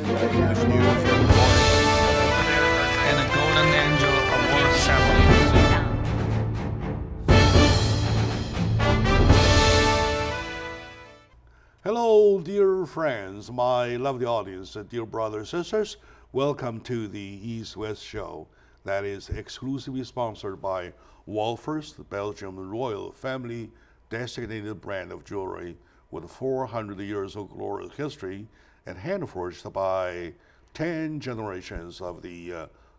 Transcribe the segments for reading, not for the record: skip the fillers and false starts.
English news and a Golden Angel Award ceremony. Hello, dear friends, my lovely audience, dear brothers and sisters. Welcome to the East-West Show that is exclusively sponsored by Wolfers, the Belgian royal family designated brand of jewelry with 400 years of glorious history and hand-forged by 10 generations of the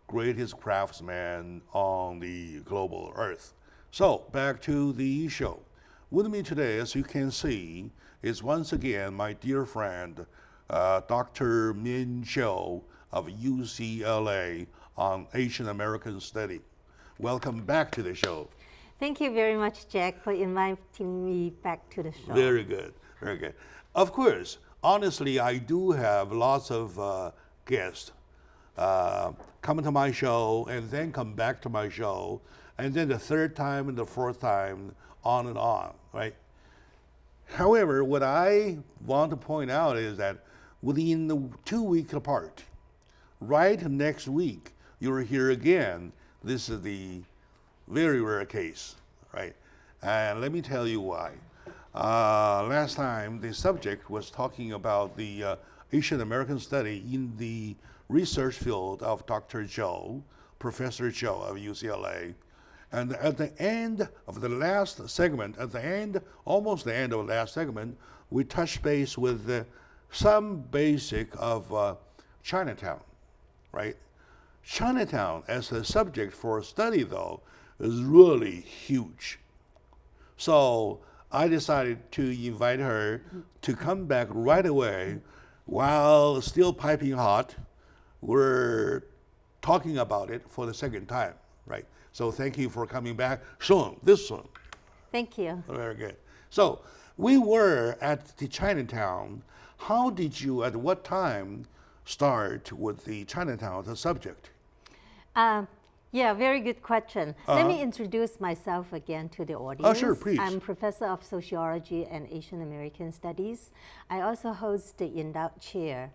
greatest craftsmen on the global earth. So, back to the show. With me today, as you can see, is once again my dear friend, Dr. Min Chiu of UCLA on Asian American Study. Welcome back to the show. Thank you very much, Jack, for inviting me back to the show. Very good, very good. Of course, honestly, I do have lots of guests come to my show and then come back to my show, and then the third time and the fourth time, on and on, right? However, what I want to point out is that within the 2 weeks apart, right next week, you're here again. This is the very rare case, right? And let me tell you why. Last time, the subject was talking about the Asian American study in the research field of Dr. Chiu, Professor Chiu of UCLA. And at the end of the last segment, almost the end of the last segment, we touched base with some basic of Chinatown, right? Chinatown as a subject for study, though, is really huge. So I decided to invite her to come back right away while still piping hot. We're talking about it for the second time, right? So thank you for coming back soon, this soon. Thank you. Very good. So we were at the Chinatown. How did you, at what time, start with the Chinatown as a subject? Yeah, very good question. Let me introduce myself again to the audience. Oh, sure, please. I'm Professor of Sociology and Asian American Studies. I also host the Endowed Chair,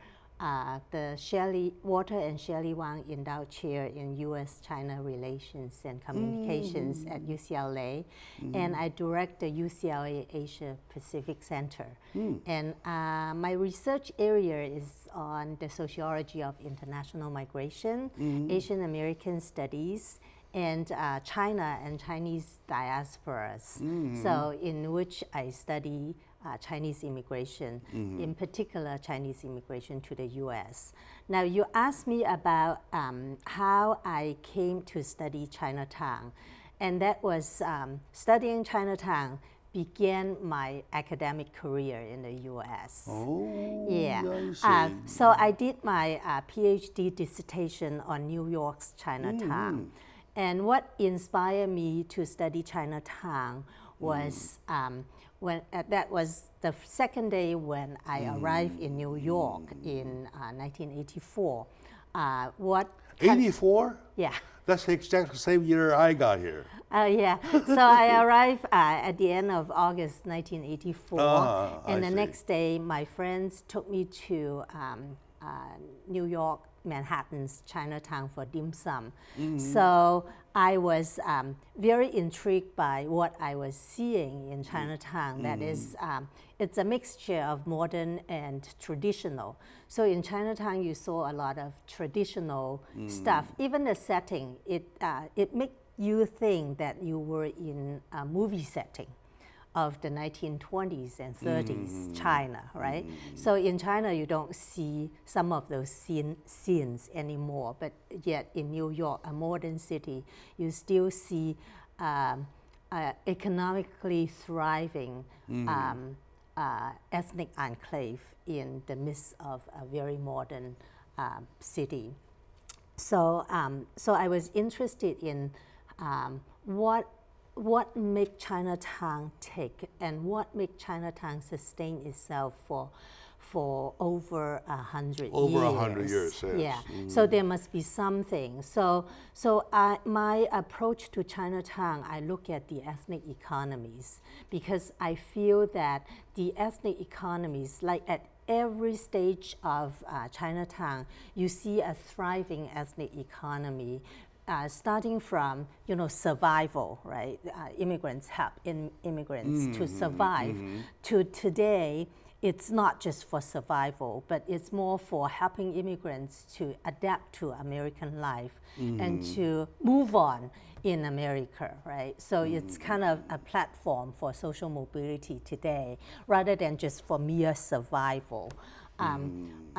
the Walter and Shelley Wang Endowed Chair in U.S.-China Relations and Communications at UCLA, and I direct the UCLA Asia Pacific Center. And my research area is on the sociology of international migration, Asian American studies, and China and Chinese diasporas. So in which I study Chinese immigration, in particular Chinese immigration to the U.S. Now you asked me about how I came to study Chinatown, and that was studying Chinatown began my academic career in the U.S. Oh, yeah. I see. So I did my PhD dissertation on New York's Chinatown. And what inspired me to study Chinatown was that was the second day when I arrived in New York in 1984. 84? Yeah. That's the exact same year I got here. Yeah. So I arrived at the end of August 1984. And the next day, my friends took me to New York, Manhattan's Chinatown for dim sum. So I was very intrigued by what I was seeing in Chinatown. That is, it's a mixture of modern and traditional. So in Chinatown, you saw a lot of traditional stuff. Even the setting, it makes you think that you were in a movie setting of the 1920s and 30s China, right? So in China, you don't see some of those scenes anymore, but yet in New York, a modern city, you still see economically thriving ethnic enclave in the midst of a very modern city. So I was interested in what make Chinatown tick and what make Chinatown sustain itself for over 100 years. Over 100 years, yes. Yeah. So there must be something. So my approach to Chinatown, I look at the ethnic economies because I feel that the ethnic economies, like at every stage of Chinatown, you see a thriving ethnic economy. Starting from survival, right? Immigrants help immigrants to survive. To today, it's not just for survival, but it's more for helping immigrants to adapt to American life and to move on in America, right? So it's kind of a platform for social mobility today, rather than just for mere survival.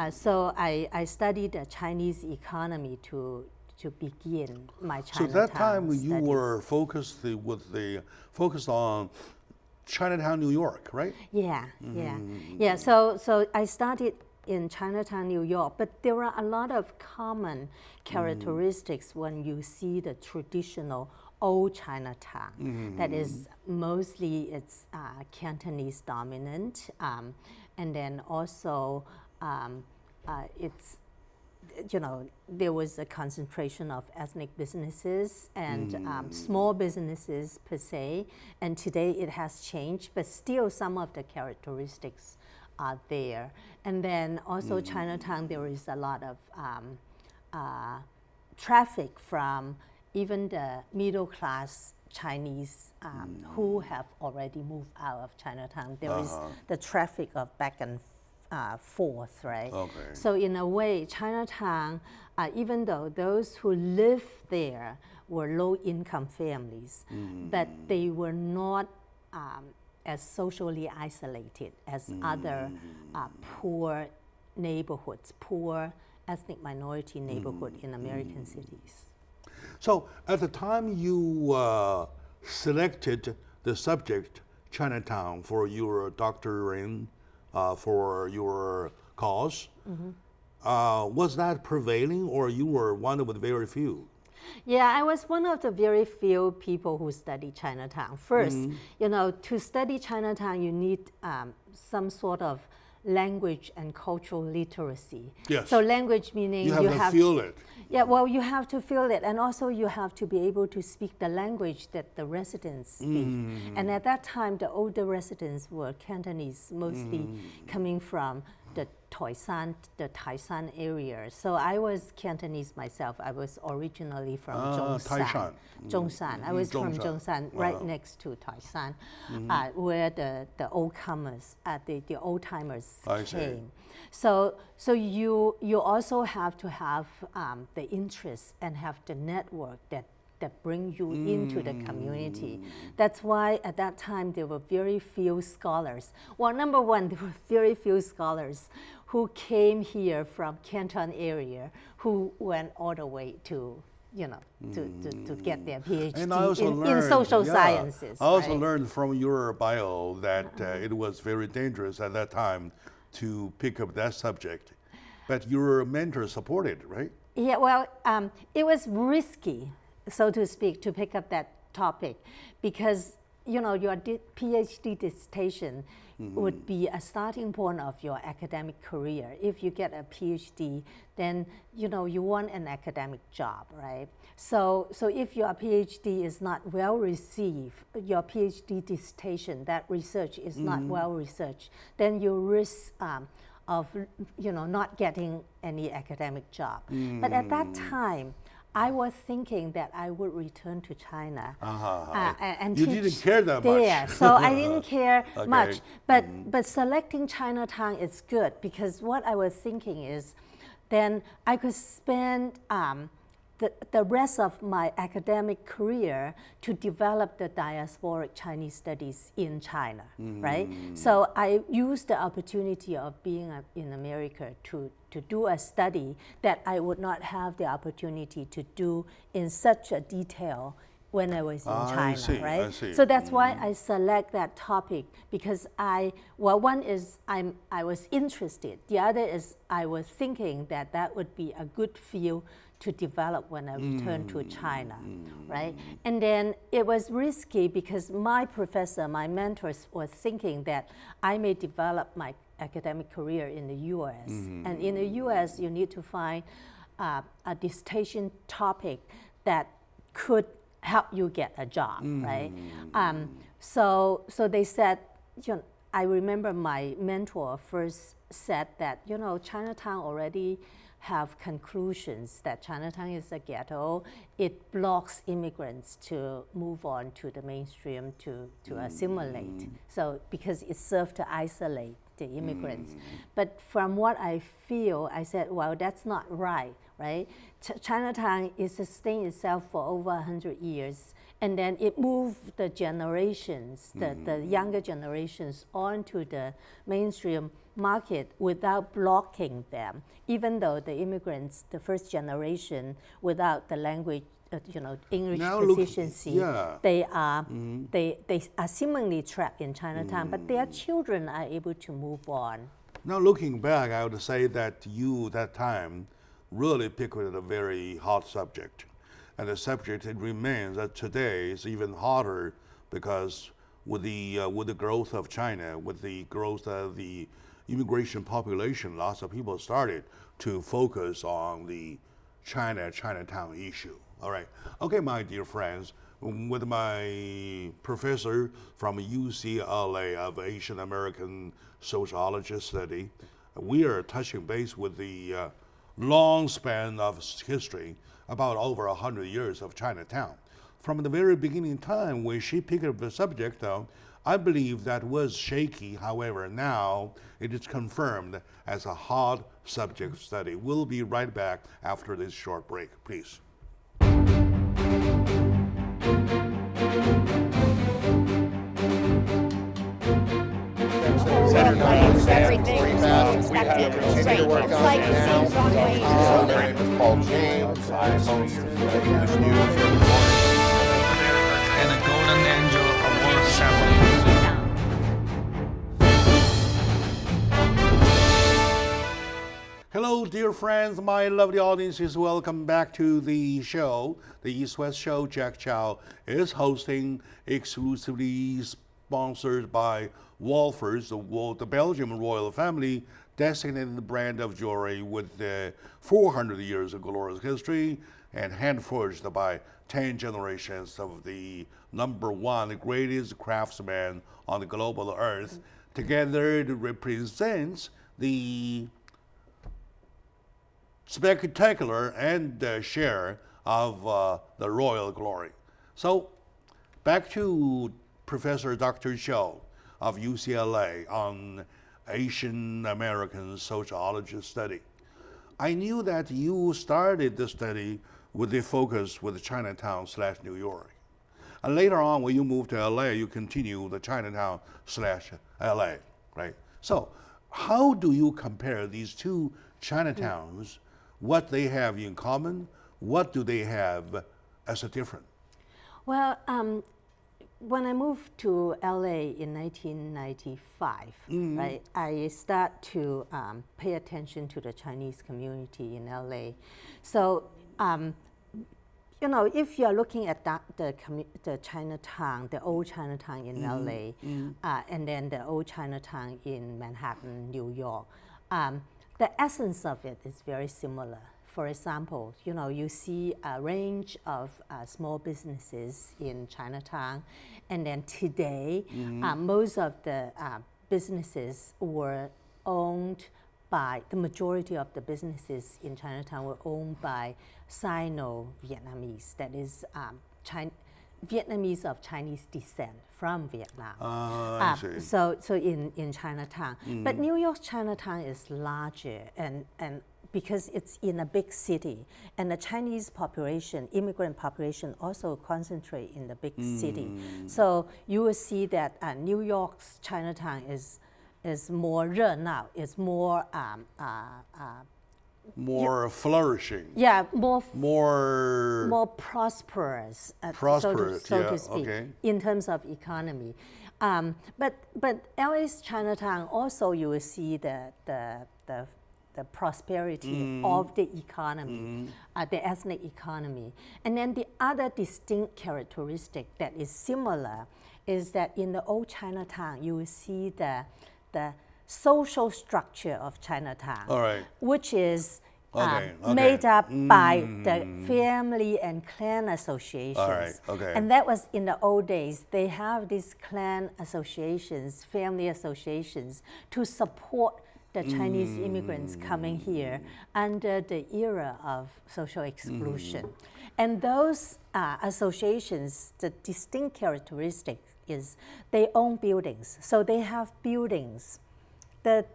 So I studied the Chinese economy to begin my Chinatown So that time you studies. were focused on Chinatown, New York, right? Yeah. So I started in Chinatown, New York, but there are a lot of common characteristics when you see the traditional old Chinatown. That is mostly it's Cantonese dominant, and then also it's there was a concentration of ethnic businesses and small businesses per se, and today it has changed, but still some of the characteristics are there. And then also Chinatown, there is a lot of traffic from even the middle class Chinese who have already moved out of Chinatown. There is the traffic of back and forth, right? Okay. So in a way, Chinatown, even though those who live there were low-income families, but they were not as socially isolated as other poor neighborhoods, poor ethnic minority neighborhood in American cities. So at the time you selected the subject Chinatown for your doctorate, for your cause, was that prevailing, or you were one of the very few? Yeah, I was one of the very few people who studied Chinatown. First, to study Chinatown, you need some sort of language and cultural literacy. Yes. So language meaning You have to feel it. Yeah, well, you have to feel it, and also you have to be able to speak the language that the residents speak. And at that time, the older residents were Cantonese, mostly coming from the Toisan, the Taishan area. So I was Cantonese myself. I was originally from Taishan. Zhongshan. I was from Zhongshan. Zhongshan, right next to Taishan, where the old comers, the old timers I see. came. So you also have to have the interest and have the network that bring you into the community. That's why at that time there were very few scholars. Well, number one, there were very few scholars who came here from Canton area who went all the way to to get their PhD And I also in learned, social sciences. I also right? learned from your bio that it was very dangerous at that time to pick up that subject. But your mentor supported, right? Yeah, well, it was risky, so to speak, to pick up that topic because your PhD dissertation would be a starting point of your academic career. If you get a PhD, then you want an academic job, right? So if your PhD is not well received, your PhD dissertation, that research is not well researched, then you risk of not getting any academic job. But at that time, I was thinking that I would return to China and You teach didn't care that there. much. So I didn't care Okay. much. But selecting Chinatown is good because what I was thinking is, then I could spend the rest of my academic career to develop the diasporic Chinese studies in China, right? So I used the opportunity of being in America to do a study that I would not have the opportunity to do in such a detail when I was in China, right? I see. So that's why I select that topic because one is I was interested. The other is I was thinking that would be a good field to develop when I returned to China, right? And then it was risky because my professor, my mentors was thinking that I may develop my academic career in the US. And in the US, you need to find a dissertation topic that could help you get a job, right? So they said, I remember my mentor first said that, Chinatown already have conclusions that Chinatown is a ghetto. It blocks immigrants to move on to the mainstream to assimilate. So because it served to isolate the immigrants. But from what I feel, I said, well, that's not right? Chinatown is sustained itself for over 100 years. And then it moved the generations, the younger generations, onto the mainstream market without blocking them, even though the immigrants, the first generation, without the language, English proficiency, they are seemingly trapped in Chinatown, but their children are able to move on. Now looking back, I would say that you, that time, really picked a very hot subject. And the subject, it remains that today is even hotter because with the growth of China, with the growth of the immigration population, lots of people started to focus on the Chinatown issue. All right. Okay, my dear friends, with my professor from UCLA of Asian American Sociology Study, we are touching base with the long span of history, about over 100 years of Chinatown. From the very beginning time when she picked up the subject, though, I believe that was shaky. However, now it is confirmed as a hot subject study. We'll be right back after this short break, please. Everything. We have continued to work on it now. My name is Paul James. I host this news every morning. And a Golden Angel Award ceremony. Hello, dear friends, my lovely audiences. Welcome back to the show. The East West Show. Jack Chow is hosting, exclusively sponsored by Wolfers, the Belgian royal family, designated the brand of jewelry with 400 years of glorious history and hand-forged by 10 generations of the #1 greatest craftsman on the global earth. Together, it represents the spectacular and share of the royal glory. So, back to Professor Dr. Zhou of UCLA on Asian American Sociology Study. I knew that you started the study with the focus with Chinatown/New York. And later on, when you moved to LA, you continue the Chinatown/LA, right? So, how do you compare these two Chinatowns? What they have in common? What do they have as a different? Well, when I moved to LA in 1995, right, I start to pay attention to the Chinese community in LA. So, if you're looking at the Chinatown, the old Chinatown in LA, and then the old Chinatown in Manhattan, New York, the essence of it is very similar. For example, you see a range of small businesses in Chinatown, and then today, most of the businesses were owned by, the majority of the businesses in Chinatown were owned by Sino-Vietnamese, that is Vietnamese of Chinese descent from Vietnam. I see. So in Chinatown. But New York's Chinatown is larger and because it's in a big city, and the Chinese population, immigrant population, also concentrate in the big city. So you will see that New York's Chinatown is more 热闹, it's more more flourishing. Yeah, more prosperous, so to speak, in terms of economy. But LA's Chinatown also, you will see the prosperity of the economy, the ethnic economy. And then the other distinct characteristic that is similar is that in the old Chinatown, you will see the social structure of Chinatown, which is made up by the family and clan associations. And that was in the old days. They have these clan associations, family associations, to support the Chinese immigrants coming here under the era of social exclusion. And those associations, the distinct characteristic is they own buildings. So they have buildings. The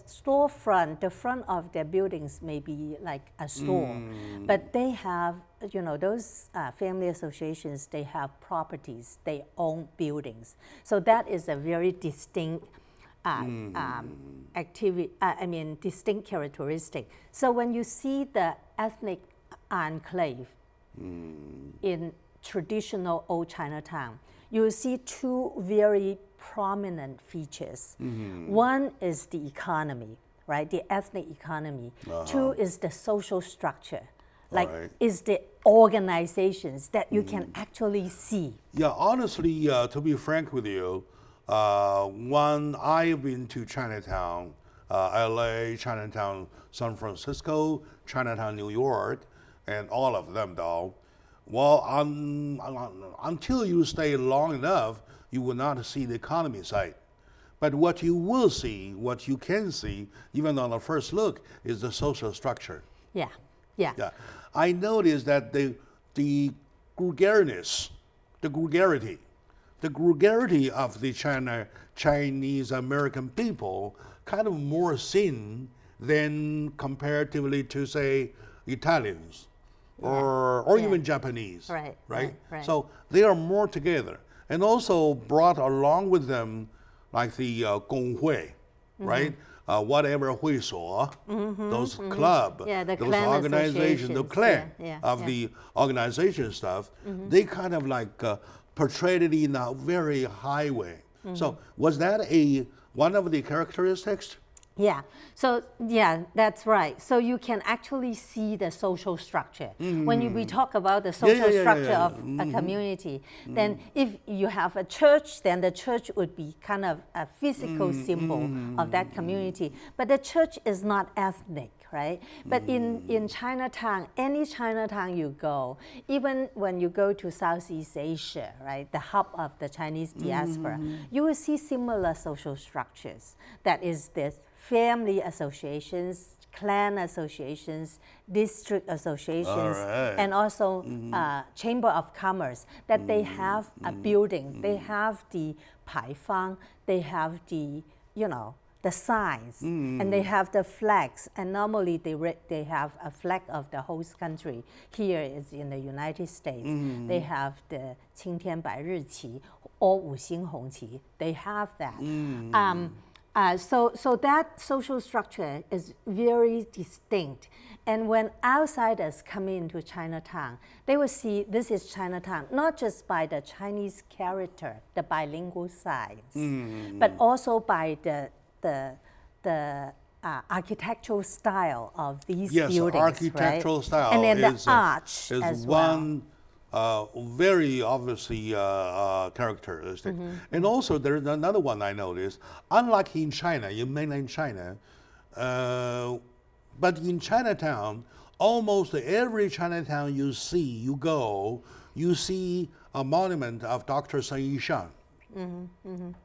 storefront, the front of their buildings may be like a store, but they have, those family associations, they have properties, they own buildings. So that is a very distinct distinct characteristic. So when you see the ethnic enclave in traditional old Chinatown, you will see two very prominent features. One is the economy, right? The ethnic economy. Two is the social structure, like is the organizations that you can actually see. Yeah, honestly, to be frank with you, when I've been to Chinatown, LA, Chinatown, San Francisco, Chinatown, New York, and all of them though, well, until you stay long enough, you will not see the economy side. But what you will see, what you can see, even on the first look, is the social structure. Yeah. I noticed that the gregariness, the gregarity of the Chinese American people kind of more seen than comparatively to, say, Italians or even Japanese. Right? So they are more together. And also brought along with them like the 工会, right? Whatever 会所, those club, those organizations, the clan of the organization stuff, they kind of like portrayed it in a very high way. So was that one of the characteristics? Yeah. So yeah, that's right. So you can actually see the social structure. When we talk about the social structure of a community, then if you have a church, then the church would be kind of a physical symbol of that community. But the church is not ethnic, right? But in Chinatown, any Chinatown you go, even when you go to Southeast Asia, right, the hub of the Chinese diaspora, you will see similar social structures. That is this family associations, clan associations, district associations, and also chamber of commerce, that they have a building, they have the 牌坊, they have the, the signs, and they have the flags, and normally they have a flag of the host country. Here is in the United States, they have the 青天白日旗 or 五星红旗, they have that. So that social structure is very distinct. And when outsiders come into Chinatown, they will see this is Chinatown, not just by the Chinese character, the bilingual signs, but also by the architectural style of these buildings. Yes, architectural style. And then the arch is as one very obviously characteristic. And also there's another one I noticed, unlike in China, in mainland China, but in Chinatown, almost every Chinatown you go, you see a monument of Dr. Sun Yat-sen,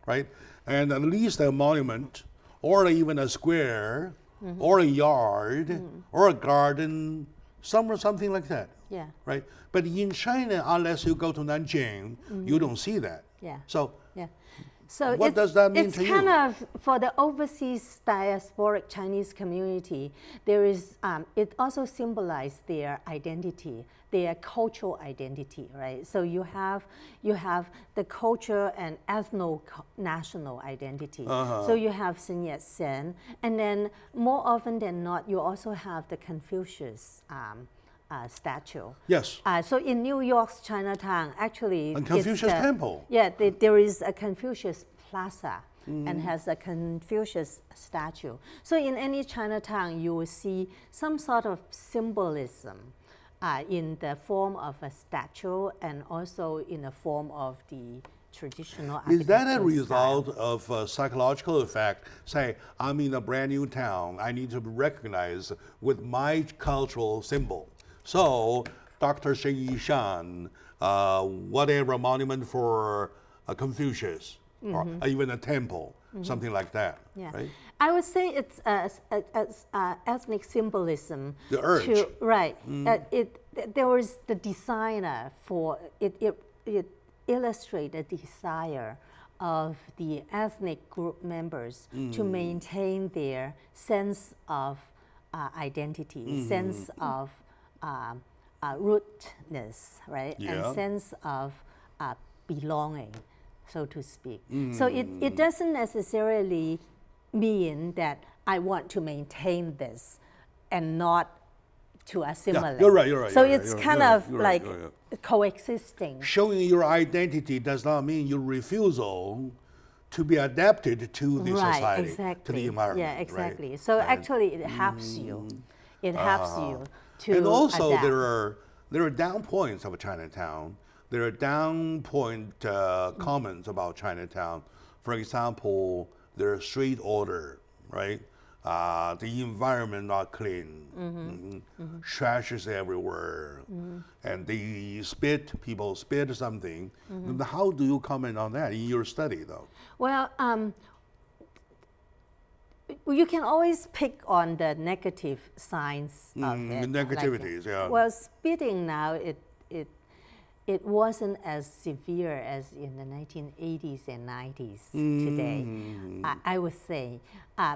right? And at least a monument, or even a square, or a yard, or a garden, something like that. Yeah. Right? But in China, unless you go to Nanjing, you don't see that. Yeah. So, So what does that mean to you? It's kind of, for the overseas diasporic Chinese community, there is, it also symbolizes their identity, their cultural identity, right? So you have the culture and ethno-national identity. So you have Sun Yat-sen, and then more often than not, you also have the Confucius statue. Yes. So in New York's Chinatown, actually, and Confucius Temple. Yeah, there is a Confucius Plaza and has a Confucius statue. So in any Chinatown, you will see some sort of symbolism in the form of a statue and also in the form of the traditional architectural Is that a style. result of a psychological effect? Say, I'm in a brand new town, I need to be recognized with my cultural symbol. So, Dr. Sun Yat-sen, whatever monument for Confucius, or even a temple, something like that, right? I would say it's ethnic symbolism. The urge. Right. There was the designer for it. It illustrates the desire of the ethnic group members to maintain their sense of identity, sense of rootedness, right, and sense of belonging, so to speak. So it doesn't necessarily mean that I want to maintain this and not to assimilate. You're right. So it's kind of like coexisting. Showing your identity does not mean your refusal to be adapted to the society, to the environment. Yeah, exactly. Right? So actually, it helps you. It helps you to And also, adapt. there are down points of Chinatown. There are down point comments about Chinatown. For example, there's street order, right? The environment not clean, trash is everywhere, and people spit something. And how do you comment on that in your study, though? Well, you can always pick on the negative signs of it. The negativities, yeah. Well, spitting now, it wasn't as severe as in the 1980s and 90s today, I would say,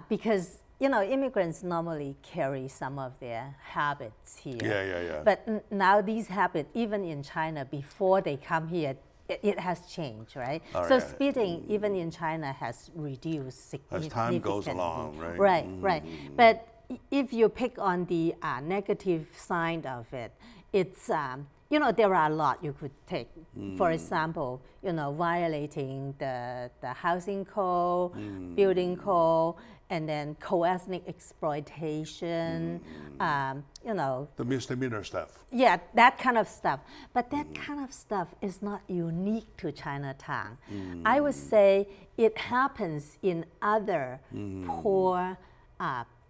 because immigrants normally carry some of their habits here. Yeah. But now these habits, even in China, before they come here, it has changed, right? So spitting, even in China, has reduced significantly. As time goes along, right? Right. But if you pick on the negative side of it, it's there are a lot you could take. For example, violating the housing code, building code, and then co-ethnic exploitation, The misdemeanor stuff. Yeah, that kind of stuff. But that kind of stuff is not unique to Chinatown. I would say it happens in other poor,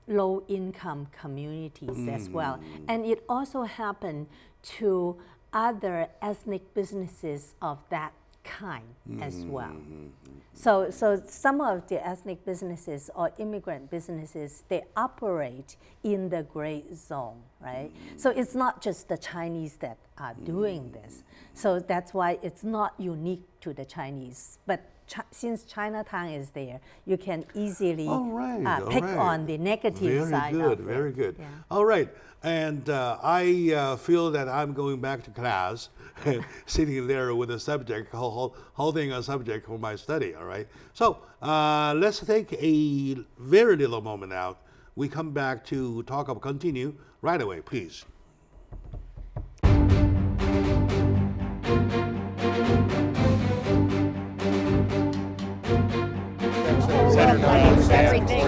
low-income communities as well. And it also happened to other ethnic businesses of that kind as well. So some of the ethnic businesses or immigrant businesses, they operate in the gray zone, right? So it's not just the Chinese that are doing this. So that's why it's not unique to the Chinese. But since Chinatown is there, you can easily pick on the negative side of it. Very good. Yeah. All right. And I feel that I'm going back to class, sitting there with a subject, holding a subject for my study, all right? So let's take a very little moment out. We come back to continue right away, please. Everything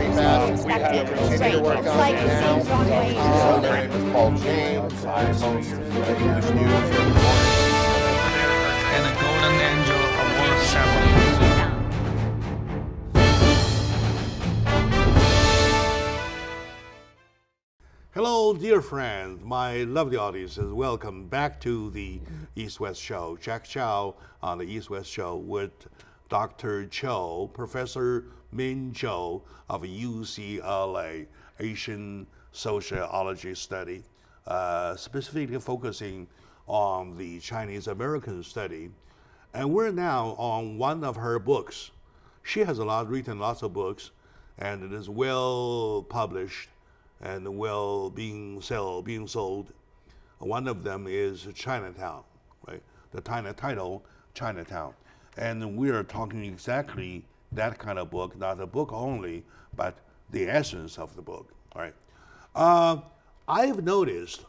expected. It's like the same John Wayne. My name is Paul James. I host English news every morning. And a Golden Angel Award ceremony. Hello, dear friends, my lovely audiences. Welcome back to the East-West Show. Jack Chow on the East-West Show with Dr. Cho, Professor Min Cho of UCLA, Asian Sociology Study, specifically focusing on the Chinese American study. And we're now on one of her books. She has written lots of books, and it is well published and well being sold. One of them is Chinatown, right? The title, Chinatown. And we are talking exactly that kind of book, not the book only, but the essence of the book, all right? I've noticed,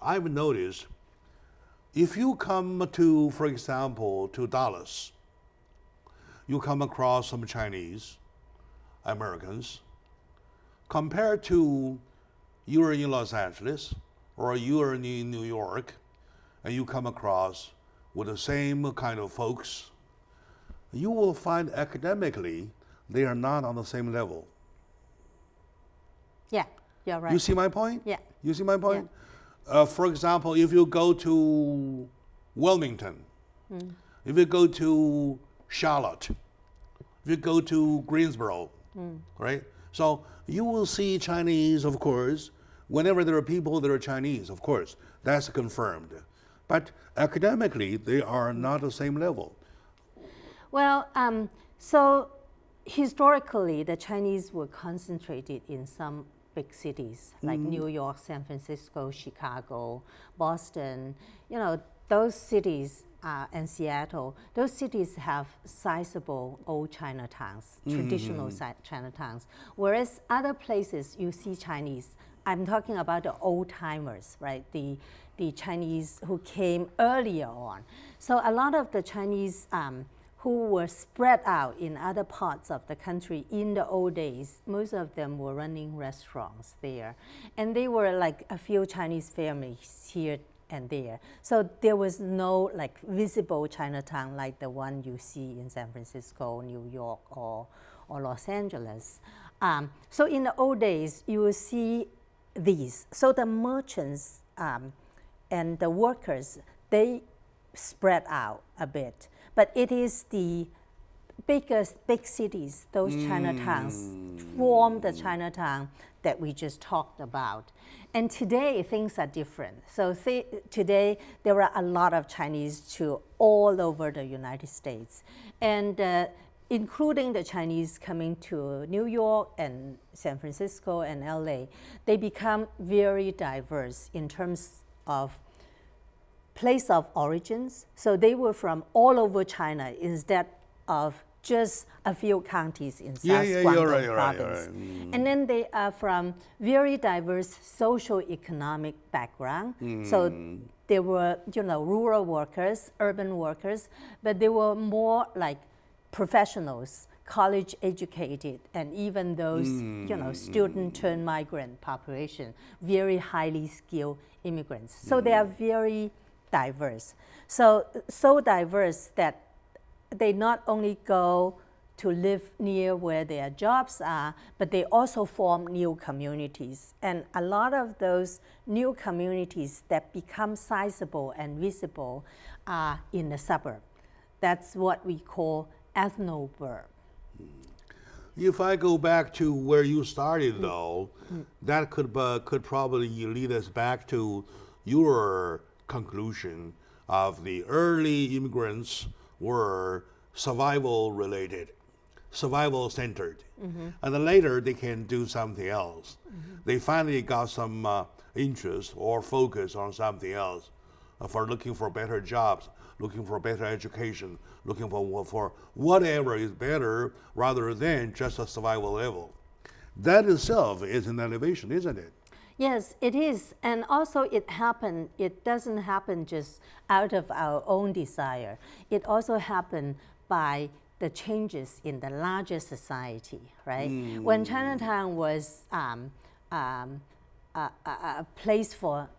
if you come to, for example, to Dallas, you come across some Chinese Americans, compared to you are in Los Angeles or you are in New York, and you come across with the same kind of folks, you will find academically they are not on the same level. Yeah, you're right. You see my point? Yeah. You see my point? Yeah. For example, if you go to Wilmington, if you go to Charlotte, if you go to Greensboro, right? So you will see Chinese, of course, whenever there are people that are Chinese, of course, that's confirmed. But academically, they are not the same level. Well, so historically, the Chinese were concentrated in some big cities like New York, San Francisco, Chicago, Boston. You know, those cities and Seattle, those cities have sizable old Chinatowns, traditional Chinatowns. Whereas other places you see Chinese, I'm talking about the old timers, right? The Chinese who came earlier on. So a lot of the Chinese who were spread out in other parts of the country in the old days, most of them were running restaurants there. And they were like a few Chinese families here and there. So there was no like visible Chinatown like the one you see in San Francisco, New York, or Los Angeles. So in the old days, you will see these. So the merchants and the workers, they spread out a bit. But it is the big cities, those Chinatowns, form the Chinatown that we just talked about. And today, things are different. So today, there are a lot of Chinese too, all over the United States. And including the Chinese coming to New York and San Francisco and LA, they become very diverse in terms of place of origins. So they were from all over China instead of just a few counties in South Guangdong province. And then they are from very diverse socio-economic background. So they were, rural workers, urban workers, but they were more like professionals, college educated, and even those, student turned migrant population, very highly skilled immigrants. So they are very diverse. So diverse that they not only go to live near where their jobs are, but they also form new communities. And a lot of those new communities that become sizable and visible are in the suburb. That's what we call ethnoburb. If I go back to where you started, though, that could probably lead us back to your conclusion of the early immigrants were survival-related, survival-centered. And then later they can do something else. They finally got some interest or focus on something else for looking for better jobs, looking for better education, looking for whatever is better rather than just a survival level. That itself is an elevation, isn't it? Yes, it is. And also it doesn't happen just out of our own desire. It also happened by the changes in the larger society, right? When Chinatown was a place for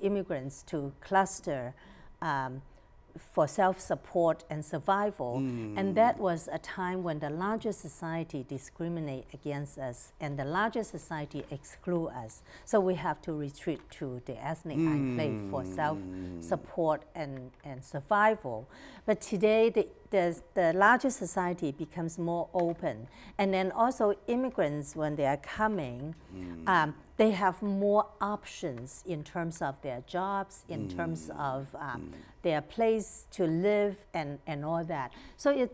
immigrants to cluster for self-support and survival, and that was a time when the larger society discriminate against us and the larger society exclude us. So we have to retreat to the ethnic enclave for self-support and survival. But today, the larger society becomes more open. And then also immigrants, when they are coming, they have more options in terms of their jobs, in terms of their place to live and all that. So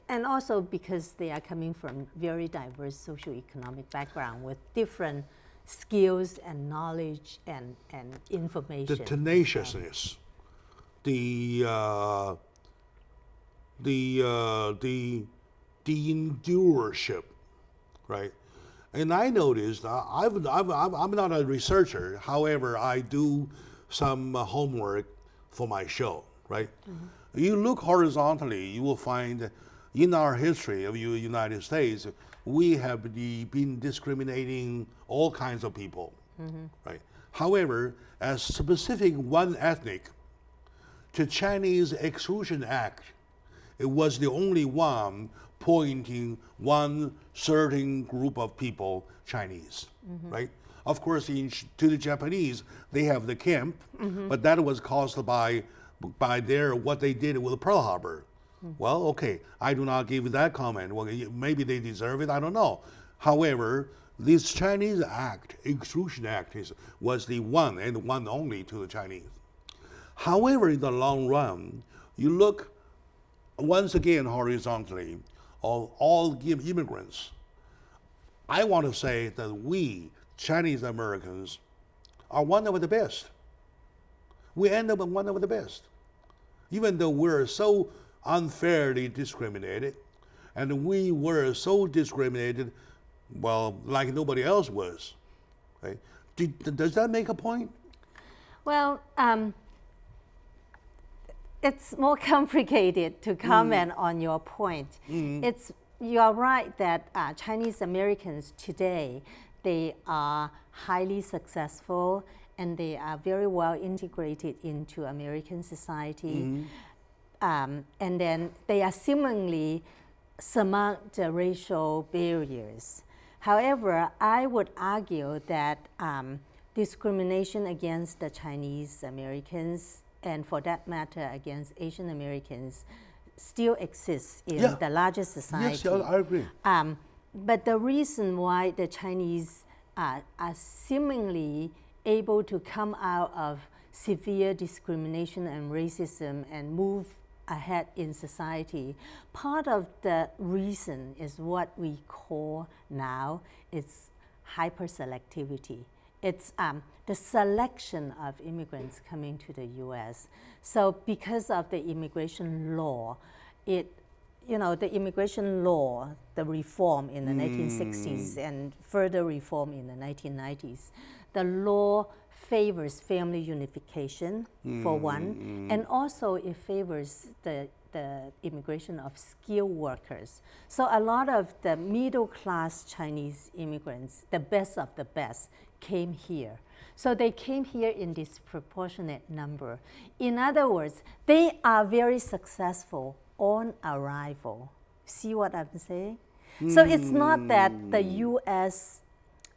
and also because they are coming from very diverse socioeconomic background with different skills and knowledge and information. The tenaciousness, the endurership, right? And I noticed, I'm not a researcher, however, I do some homework for my show, right? You look horizontally, you will find in our history of the United States, we have been discriminating all kinds of people, right? However, as specific one ethnic, the Chinese Exclusion Act, it was the only one pointing one certain group of people, Chinese, right? Of course, to the Japanese, they have the camp, but that was caused by what they did with Pearl Harbor. Well, okay, I do not give that comment. Well, maybe they deserve it, I don't know. However, this Chinese Act, Exclusion Act, was the one and one only to the Chinese. However, in the long run, you look once again horizontally of all immigrants. I want to say that we, Chinese Americans, are one of the best. We end up one of the best. Even though we're so unfairly discriminated, and we were so discriminated, well, like nobody else was. Right? Does that make a point? Well, it's more complicated to comment on your point. You are right that Chinese Americans today, they are highly successful and they are very well integrated into American society. And then they are seemingly surmount the racial barriers. However, I would argue that discrimination against the Chinese Americans, and for that matter against Asian Americans, still exists in the larger society. Yes, I agree. But the reason why the Chinese are seemingly able to come out of severe discrimination and racism and move ahead in society, part of the reason is what we call now is hyper-selectivity. It's the selection of immigrants coming to the U.S. So because of the immigration law, the immigration law, the reform in the 1960s and further reform in the 1990s, the law favors family unification for one, and also it favors the immigration of skilled workers. So a lot of the middle class Chinese immigrants, the best of the best, came here. So they came here in disproportionate number. In other words, they are very successful on arrival. See what I'm saying? So it's not that the U.S.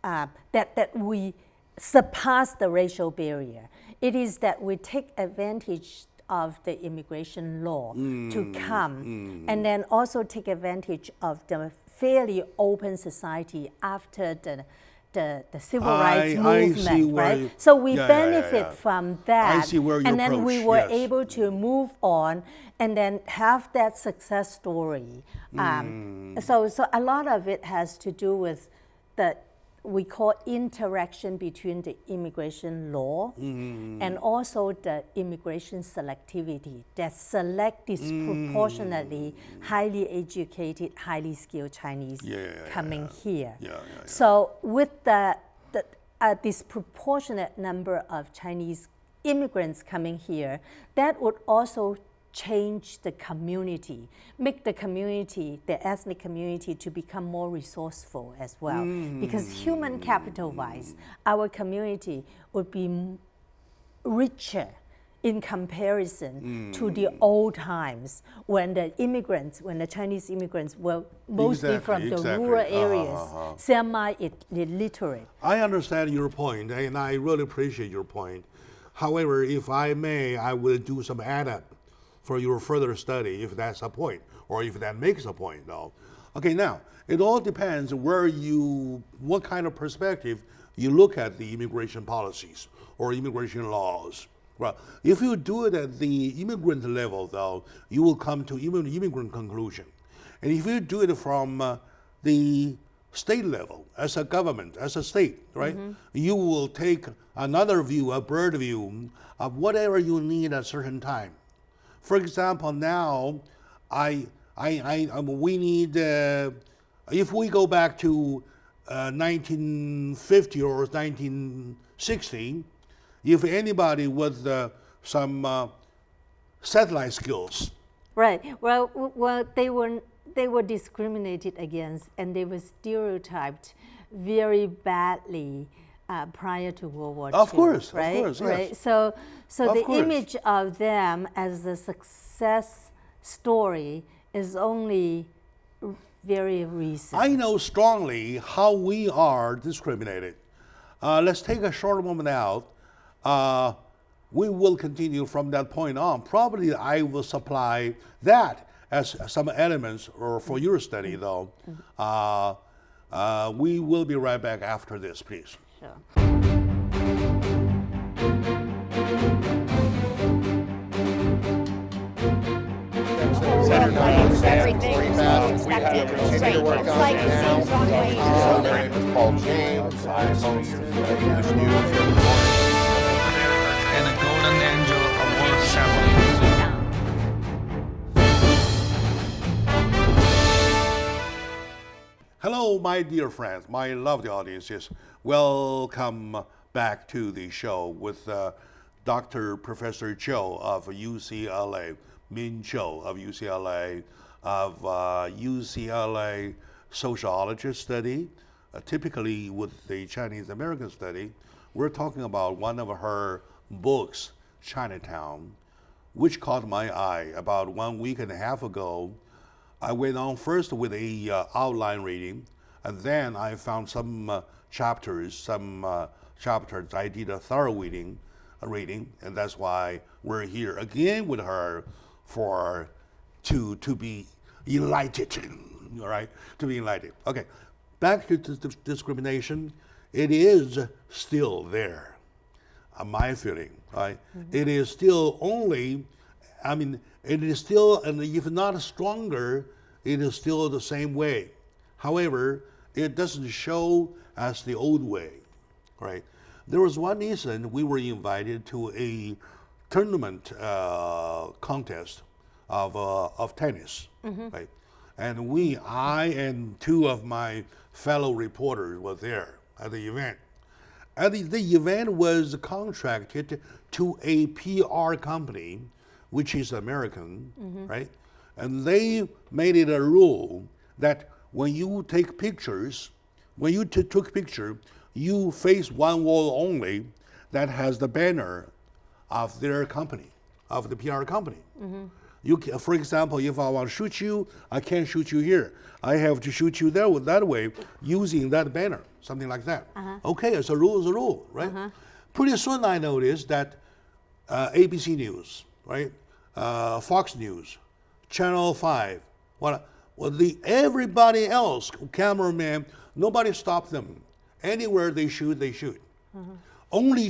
that we surpass the racial barrier. It is that we take advantage of the immigration law to come, and then also take advantage of the fairly open society after the civil rights movement, right? So we benefit from that, I see where you and then approach, we were yes. able to move on and then have that success story. So a lot of it has to do with the we call interaction between the immigration law and also the immigration selectivity that select disproportionately highly educated, highly skilled Chinese coming here. So with the disproportionate number of Chinese immigrants coming here, that would also change the community, make the community, the ethnic community, to become more resourceful as well. Because human capital-wise, our community would be richer in comparison to the old times when the Chinese immigrants were mostly from the rural areas, semi-illiterate. I understand your point, and I really appreciate your point. However, if I may, I will do some add-up for your further study, if that's a point, or if that makes a point, though. Okay, now, it all depends what kind of perspective you look at the immigration policies or immigration laws. Well, if you do it at the immigrant level, though, you will come to immigrant conclusion. And if you do it from the state level, as a government, as a state, right, you will take another view, a bird view, of whatever you need at a certain time. For example, now, we need, if we go back to 1950 or 1960, if anybody with some satellite skills. Right. Well, they were discriminated against, and they were stereotyped very badly prior to World War II. Of course, right? Of course, yes. Right. So the course. image of them as a success story is only very recent. I know strongly how we are discriminated. Let's take a short moment out. We will continue from that point on. Probably I will supply that as some elements or for your study, though. We will be right back after this, please. Sure. Everything we have to continue to work on it now. My name is Paul James. I'm host of English News and and a Golden Angel Award ceremony. Hello, my dear friends, my lovely audiences. Welcome back to the show with Dr. Professor Zhou of UCLA, Min Zhou of UCLA, of UCLA sociologist study, typically with the Chinese American study. We're talking about one of her books, Chinatown, which caught my eye about 1.5 weeks ago. I went on first with a outline reading, and then I found some chapters. I did a thorough reading, and that's why we're here again with her to be enlightened. All right, to be enlightened. Okay, back to discrimination. It is still there. My feeling, right? Mm-hmm. It is still only. It is still, and if not stronger, it is still the same way. However, it doesn't show as the old way, right? There was one incident we were invited to a tournament contest of tennis, mm-hmm. right? And I and two of my fellow reporters were there at the event. And the event was contracted to a PR company, which is American, mm-hmm. right? And they made it a rule that when you take pictures, when you took picture, you face one wall only that has the banner of their company, of the PR company. Mm-hmm. For example, if I want to shoot you, I can't shoot you here. I have to shoot you there that way using that banner, something like that. Uh-huh. Okay, it's a rule is a rule, right? Uh-huh. Pretty soon I noticed that ABC News, right? Fox News, Channel 5, everybody else, cameraman, nobody stopped them. Anywhere they shoot, they shoot. Mm-hmm. Only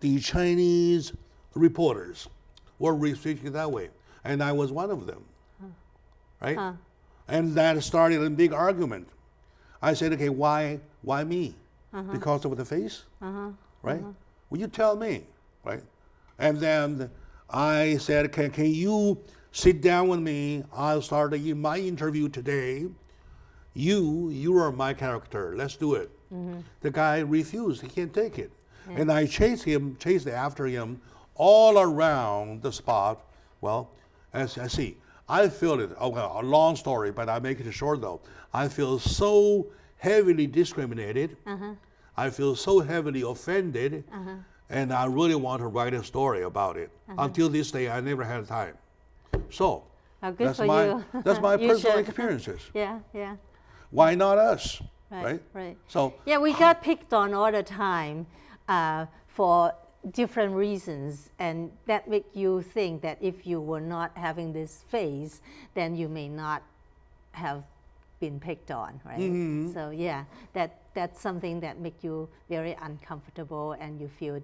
the Chinese reporters were restricted that way. And I was one of them, right? And that started a big argument. I said, okay, why me? Because of the face, right? Will you tell me, right? And then I said, can you sit down with me? I'll start my interview today. You are my character. Let's do it. Mm-hmm. The guy refused. He can't take it. Yeah. And I chased after him all around the spot. Well, as I see, I feel it. Oh, well, a long story, but I make it short though. I feel so heavily discriminated. I feel so heavily offended. And I really want to write a story about it. Until this day, I never had time. So that's my personal experiences. Yeah. Why not us? Right. So yeah, we got picked on all the time for different reasons, and that make you think that if you were not having this face, then you may not have been picked on, right? Mm-hmm. So yeah, that's something that make you very uncomfortable, and you feel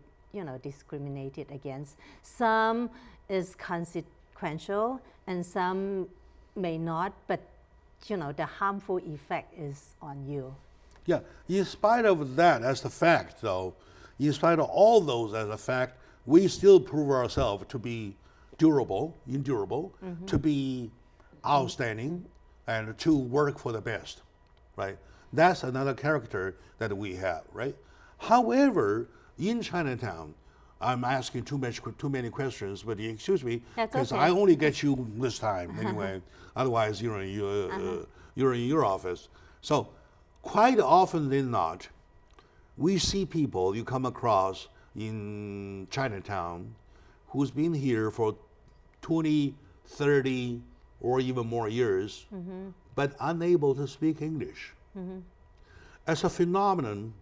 discriminated against. Some is consequential, and some may not, but the harmful effect is on you. Yeah, in spite of that as the fact, though, in spite of all those as a fact, we still prove ourselves to be endurable, mm-hmm. to be outstanding, and to work for the best, right? That's another character that we have, right? However, in Chinatown, I'm asking too many questions, but excuse me, because I only get you this time anyway. Otherwise, you're in your office. So, quite often than not, we see people you come across in Chinatown who's been here for 20, 30, or even more years, mm-hmm. but unable to speak English. Mm-hmm. As a phenomenon,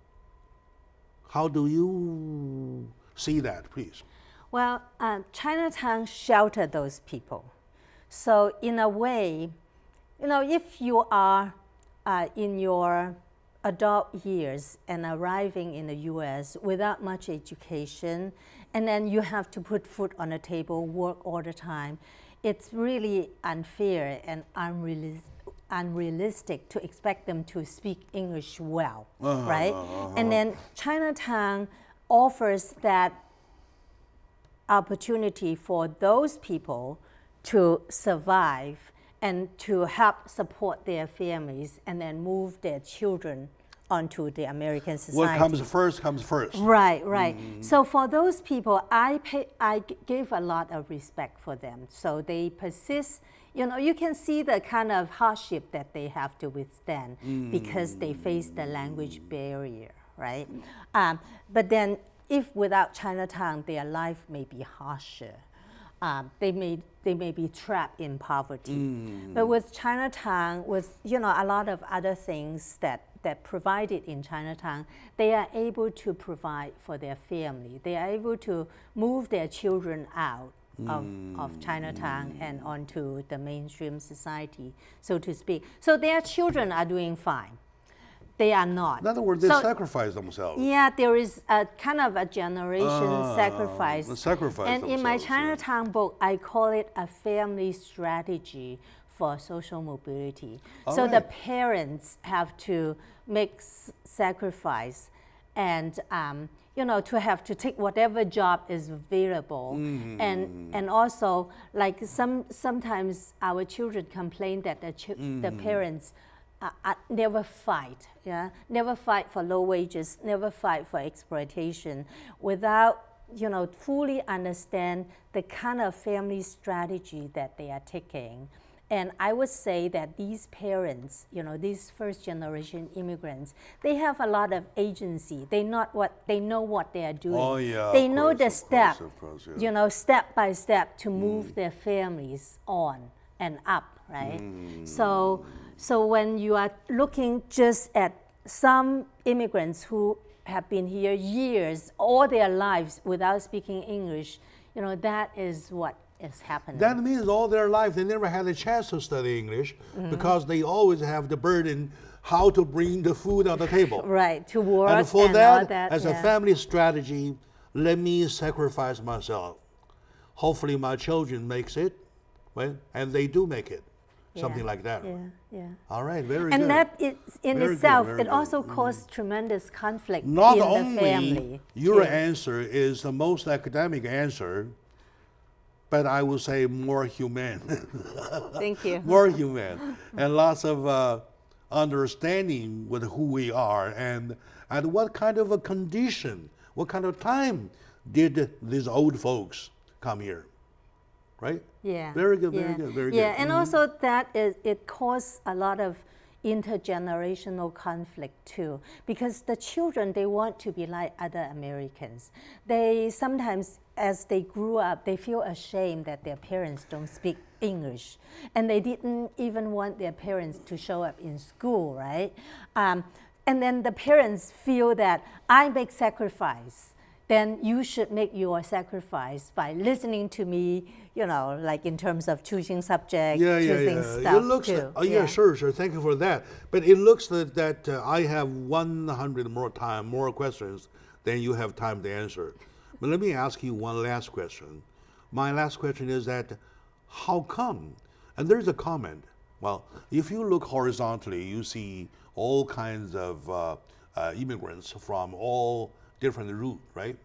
how do you see that, please? Well, Chinatown sheltered those people. So in a way, if you are in your adult years and arriving in the U.S. without much education, and then you have to put food on the table, work all the time, it's really unfair and unrealistic to expect them to speak English well, right? And then Chinatown offers that opportunity for those people to survive and to help support their families and then move their children onto the American society. What comes first comes first. Right, right. So for those people, I gave a lot of respect for them. So they persist. You know, you can see the kind of hardship that they have to withstand because they face the language barrier, right? But then if without Chinatown, their life may be harsher. They may be trapped in poverty. But with Chinatown, with a lot of other things that provided in Chinatown, they are able to provide for their family. They are able to move their children out of Chinatown and onto the mainstream society, so to speak. So their children are doing fine. They are not. In other words, they sacrifice themselves. Yeah, there is a kind of a generation sacrifice. Sacrifice and in my themselves, Chinatown book, I call it a family strategy for social mobility. So the parents have to make sacrifice and to have to take whatever job is available. And also, like sometimes our children complain that the parents never fight, never fight for low wages, never fight for exploitation, without fully understand the kind of family strategy that they are taking. And I would say that these parents, these first generation immigrants, they have a lot of agency. They know what they are doing. Oh, yeah, they know the step, of course, yeah. Step by step to move their families on and up, right? So when you are looking just at some immigrants who have been here years, all their lives without speaking English, that is what is happening. That means all their life they never had a chance to study English because they always have the burden how to bring the food on the table. Right, to work and for all that, that, as a family strategy, let me sacrifice myself. Hopefully my children makes it, right? And they do make it. Something like that. Yeah. All right, very and good. that is, in Very itself, good, very it also caused tremendous conflict Not in only the family. your too. answer is the most academic answer, but I would say more humane. Thank you. More humane. And lots of understanding with who we are and what kind of a condition, what kind of time did these old folks come here, right? Yeah. Very good, very good, very good. Yeah, and also that it caused a lot of intergenerational conflict too, because the children, they want to be like other Americans. They sometimes, as they grew up, they feel ashamed that their parents don't speak English, and they didn't even want their parents to show up in school, right? And then the parents feel that I make sacrifice, then you should make your sacrifice by listening to me, like in terms of choosing subject, choosing stuff It looks too. sure. Thank you for that. But it looks that I have 100 more questions than you have time to answer. But let me ask you one last question. My last question is that how come? And there's a comment. Well, if you look horizontally, you see all kinds of immigrants from all different route, right?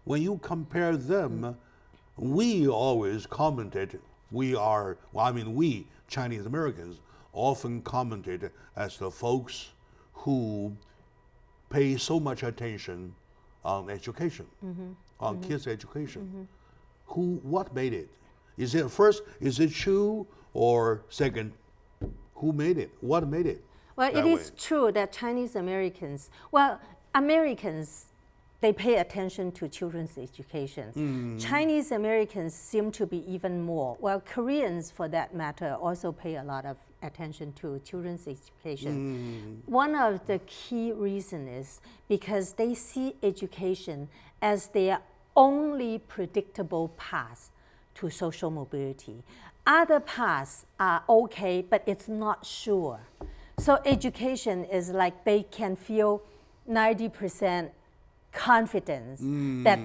When you compare them, we always commented, we Chinese Americans, often commented as the folks who pay so much attention on education, on kids' education. What made it? Is it true, or second, who made it? What made it? Well, it is true that Chinese Americans, Americans, they pay attention to children's education. Chinese Americans seem to be even more. Well, Koreans, for that matter, also pay a lot of attention to children's education. One of the key reasons is because they see education as their only predictable path to social mobility. Other paths are okay, but it's not sure. So education is like they can feel 90% confidence that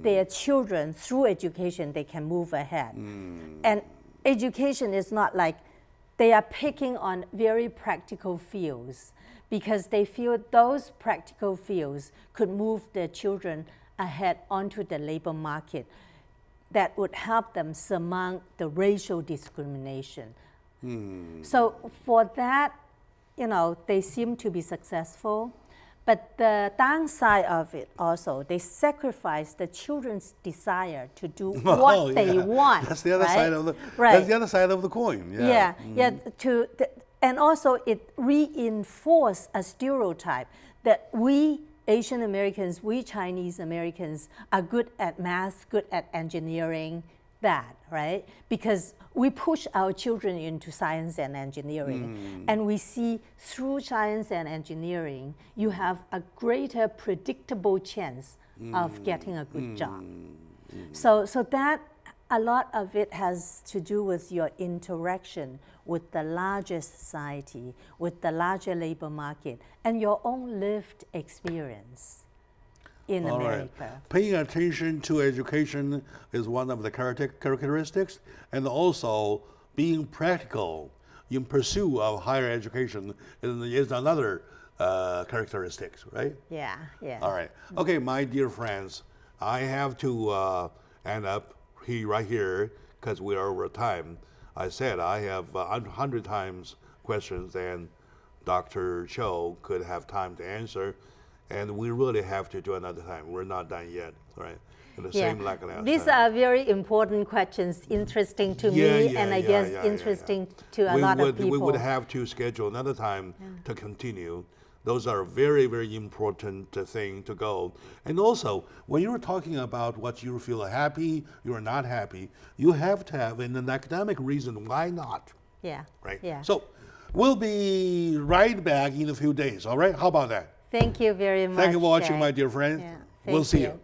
their children, through education, they can move ahead. And education is not like they are picking on very practical fields because they feel those practical fields could move their children ahead onto the labor market that would help them surmount the racial discrimination. So for that, they seem to be successful. But the downside of it also, they sacrifice the children's desire to do what they want. That's the other side of the right. That's the other side of the coin. Yeah. And also it reinforces a stereotype that we Asian Americans, we Chinese Americans are good at math, good at engineering, that, right? Because we push our children into science and engineering. And we see through science and engineering, you have a greater predictable chance of getting a good job. So that, a lot of it has to do with your interaction with the larger society, with the larger labor market, and your own lived experience in America. Right. Paying attention to education is one of the characteristics, and also being practical in pursuit of higher education is another characteristic, right? Yeah. All right. Okay, my dear friends, I have to end up right here because we are over time. I said I have 100 times questions and Dr. Cho could have time to answer. And we really have to do another time. We're not done yet, right? Same like last These time. are very important questions, interesting to me, and I guess interesting to a lot of people. We would have to schedule another time to continue. Those are very, very important thing to go. And also, when you're talking about what you feel happy, you're not happy, you have to have an academic reason why not. Yeah. Right? Yeah. So we'll be right back in a few days, all right? How about that? Thank you very much. Thank you for watching, Jack. my dear friend. Yeah. We'll Thank see you. you.